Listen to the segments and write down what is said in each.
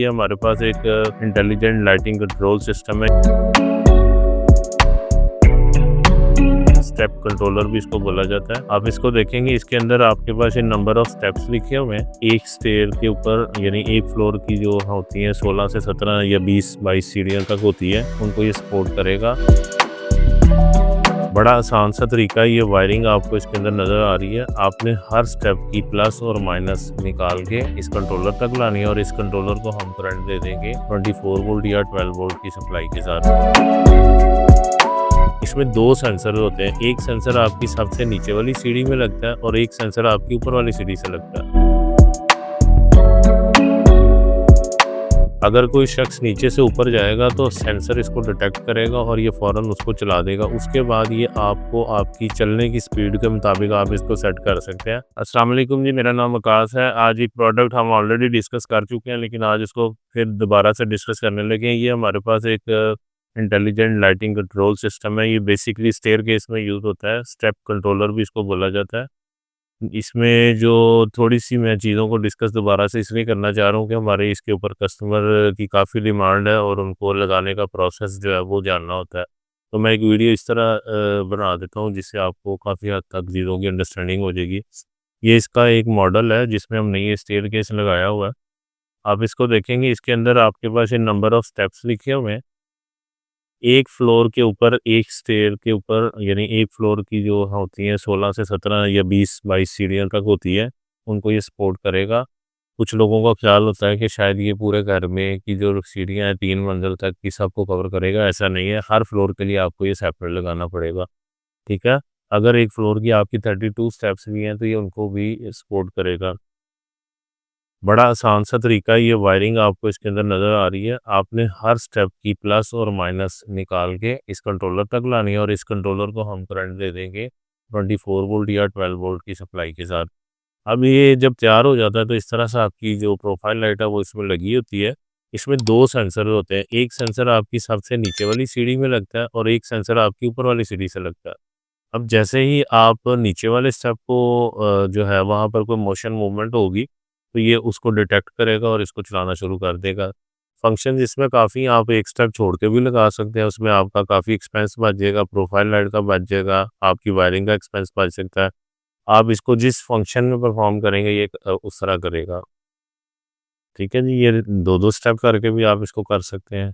ये हमारे पास एक इंटेलिजेंट लाइटिंग कंट्रोल सिस्टम है। स्टेप कंट्रोलर भी इसको बोला जाता है। आप इसको देखेंगे, इसके अंदर आपके पास ये नंबर ऑफ स्टेप्स लिखे हुए हैं। एक स्टेयर के ऊपर यानी एक फ्लोर की जो होती है 16 से 17 या 20-22 सीढ़ियों तक होती है, उनको ये सपोर्ट करेगा। बड़ा आसान सा तरीका है। ये वायरिंग आपको इसके अंदर नज़र आ रही है। आपने हर स्टेप की प्लस और माइनस निकाल के इस कंट्रोलर तक लानी है और इस कंट्रोलर को हम करंट दे देंगे 24 वोल्ट या 12 वोल्ट की सप्लाई के साथ। इसमें दो सेंसर होते हैं। एक सेंसर आपकी सबसे नीचे वाली सीढ़ी में लगता है और एक सेंसर आपकी ऊपर वाली सीढ़ी से लगता है। अगर कोई शख्स नीचे से ऊपर जाएगा तो सेंसर इसको डिटेक्ट करेगा और ये फ़ौरन उसको चला देगा। उसके बाद ये आपको आपकी चलने की स्पीड के मुताबिक आप इसको सेट कर सकते हैं। अस्सलाम वालेकुम जी, मेरा नाम आकाश है। आज एक प्रोडक्ट हम ऑलरेडी डिस्कस कर चुके हैं, लेकिन आज इसको फिर दोबारा से डिस्कस करने लगे हैं। ये हमारे पास एक इंटेलिजेंट लाइटिंग कंट्रोल सिस्टम है। ये बेसिकली स्टेयरकेस में यूज़ होता है। स्टेप कंट्रोलर भी इसको बोला जाता है। इसमें जो थोड़ी-सी मैं चीज़ों को डिस्कस दोबारा से इसलिए करना चाह रहा हूँ कि हमारे इसके ऊपर कस्टमर की काफ़ी डिमांड है और उनको लगाने का प्रोसेस जो है वो जानना होता है। तो मैं एक वीडियो इस तरह बना देता हूँ जिससे आपको काफ़ी हद तक चीज़ों की अंडरस्टैंडिंग हो जाएगी। ये इसका एक मॉडल है जिसमें हमने ये स्टेयरकेस लगाया हुआ है। आप इसको देखेंगे, इसके अंदर आपके पास ये नंबर ऑफ स्टेप्स लिखे हुए हैं। एक फ्लोर के ऊपर एक स्टेयर के ऊपर यानी एक फ्लोर की जो होती है 16 से 17 या 20-22 सीढ़ियों तक होती है, उनको ये सपोर्ट करेगा। कुछ लोगों का ख्याल होता है कि शायद ये पूरे घर में की जो सीढ़ियाँ हैं 3 मंजिल तक की सबको कवर करेगा। ऐसा नहीं है, हर फ्लोर के लिए आपको ये सेपरेट लगाना पड़ेगा। ठीक है? अगर एक फ्लोर की आपकी 32 स्टेप्स भी हैं तो ये उनको भी सपोर्ट करेगा। बड़ा आसान सा तरीका है। ये वायरिंग आपको इसके अंदर नज़र आ रही है। आपने हर स्टेप की प्लस और माइनस निकाल के इस कंट्रोलर तक लानी है और इस कंट्रोलर को हम करंट दे देंगे 24 वोल्ट या 12 वोल्ट की सप्लाई के साथ। अब ये जब तैयार हो जाता है तो इस तरह से आपकी जो प्रोफाइल लाइट है वो इसमें लगी होती है। इसमें दो सेंसर होते हैं। एक सेंसर आपकी सबसे नीचे वाली सीढ़ी में लगता है और एक सेंसर आपकी ऊपर वाली सीढ़ी से लगता है। अब जैसे ही आप नीचे वाले स्टेप को जो है वहाँ पर कोई मोशन मूवमेंट होगी तो ये उसको डिटेक्ट करेगा और इसको चलाना शुरू कर देगा। फंक्शन इसमें काफ़ी, आप एक स्टेप छोड़ के भी लगा सकते हैं। उसमें आपका काफ़ी एक्सपेंस बच जाएगा, प्रोफाइल लाइट का बच जाएगा, आपकी वायरिंग का एक्सपेंस बच सकता है। आप इसको जिस फंक्शन में परफॉर्म करेंगे ये उस तरह करेगा। ठीक है जी, ये 2-2 स्टेप करके भी आप इसको कर सकते हैं।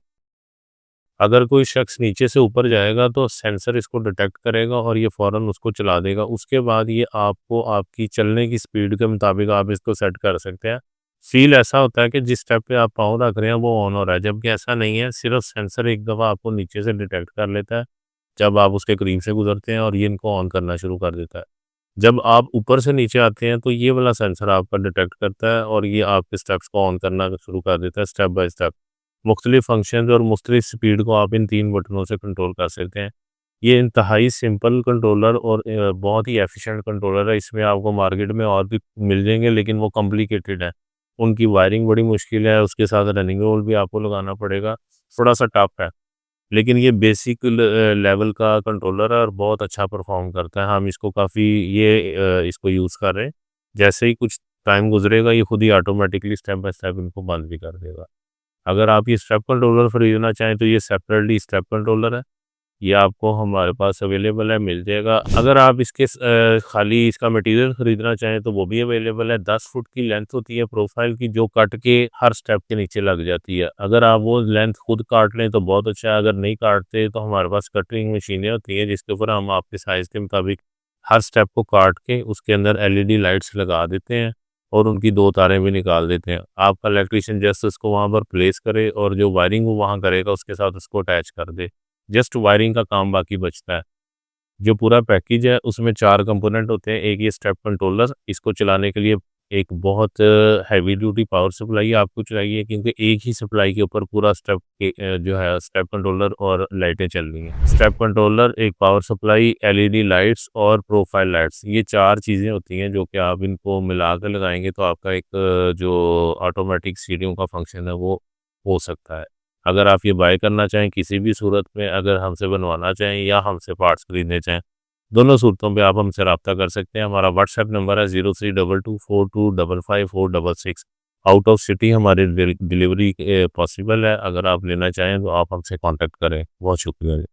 अगर कोई शख्स नीचे से ऊपर जाएगा तो सेंसर इसको डिटेक्ट करेगा और ये फ़ौरन उसको चला देगा। उसके बाद ये आपको आपकी चलने की स्पीड के मुताबिक आप इसको सेट कर सकते हैं। फ़ील ऐसा होता है कि जिस स्टेप पे आप पाँव रख रहे हैं वो ऑन हो रहा है, जबकि ऐसा नहीं है। सिर्फ़ सेंसर एक दफ़ा आपको नीचे से डिटेक्ट कर लेता है जब आप उसके करीब से गुज़रते हैं और ये इनको ऑन करना शुरू कर देता है। जब आप ऊपर से नीचे आते हैं तो ये वाला सेंसर आपका डिटेक्ट करता है और ये आपके स्टेप्स को ऑन करना शुरू कर देता है स्टेप बाय स्टेप। मुख्तलिफ फंक्शंस और मुख्तलिफ स्पीड को आप इन 3 बटनों से कंट्रोल कर सकते हैं। ये इंतहाई सिंपल कंट्रोलर और बहुत ही एफिशिएंट कंट्रोलर है। इसमें आपको मार्केट में और भी मिल जाएंगे, लेकिन वो कॉम्प्लिकेटेड है। उनकी वायरिंग बड़ी मुश्किल है, उसके साथ रनिंग रोल भी आपको लगाना पड़ेगा, थोड़ा सा टफ है। लेकिन ये बेसिक लेवल का कंट्रोलर है और बहुत अच्छा परफॉर्म करता है। हम इसको काफ़ी इसको यूज़ कर रहे हैं। जैसे ही कुछ टाइम गुजरेगा ये खुद ही ऑटोमेटिकली स्टेप बाय स्टेप इनको बंद भी कर देगा। अगर आप ये स्टेप कंट्रोलर खरीदना चाहें तो ये सेपरेटली स्टेप कंट्रोलर है। ये आपको हमारे पास अवेलेबल है, मिल जाएगा। अगर आप इसके खाली इसका मटेरियल खरीदना चाहें तो वो भी अवेलेबल है। 10 फुट की लेंथ होती है प्रोफाइल की, जो कट के हर स्टेप के नीचे लग जाती है। अगर आप वो लेंथ खुद काट लें तो बहुत अच्छा है। अगर नहीं काटते तो हमारे पास कटिंग मशीनें होती हैं जिसके ऊपर हम आपके साइज़ के मुताबिक हर स्टेप को काट के उसके अंदर एलईडी लाइट्स लगा देते हैं और उनकी 2 तारें भी निकाल देते हैं। आपका इलेक्ट्रीशियन जस्ट उसको वहाँ पर प्लेस करे और जो वायरिंग वो वहाँ करेगा उसके साथ उसको अटैच कर दे। जस्ट वायरिंग का काम बाकी बचता है। जो पूरा पैकेज है उसमें 4 कंपोनेंट होते हैं। एक ये स्टेप कंट्रोलर, इसको चलाने के लिए एक बहुत हैवी ड्यूटी पावर सप्लाई आपको चाहिए, क्योंकि एक ही सप्लाई के ऊपर पूरा स्टेप जो है स्टेप कंट्रोलर और लाइटें चल रही हैं। स्टेप कंट्रोलर, एक पावर सप्लाई, एलईडी लाइट्स और प्रोफाइल लाइट्स, ये 4 चीज़ें होती हैं जो कि आप इनको मिला कर लगाएंगे तो आपका एक जो ऑटोमेटिक सीढ़ियों का फंक्शन है वो हो सकता है। अगर आप ये बाय करना चाहें किसी भी सूरत में, अगर हमसे बनवाना चाहें या हमसे पार्ट्स खरीदने चाहें, दोनों सूरतों पे आप हमसे रब्ता कर सकते हैं। हमारा व्हाट्सएप नंबर है 0322425556। आउट ऑफ सिटी हमारी डिलीवरी पॉसिबल है। अगर आप लेना चाहें तो आप हमसे कांटेक्ट करें। बहुत शुक्रिया।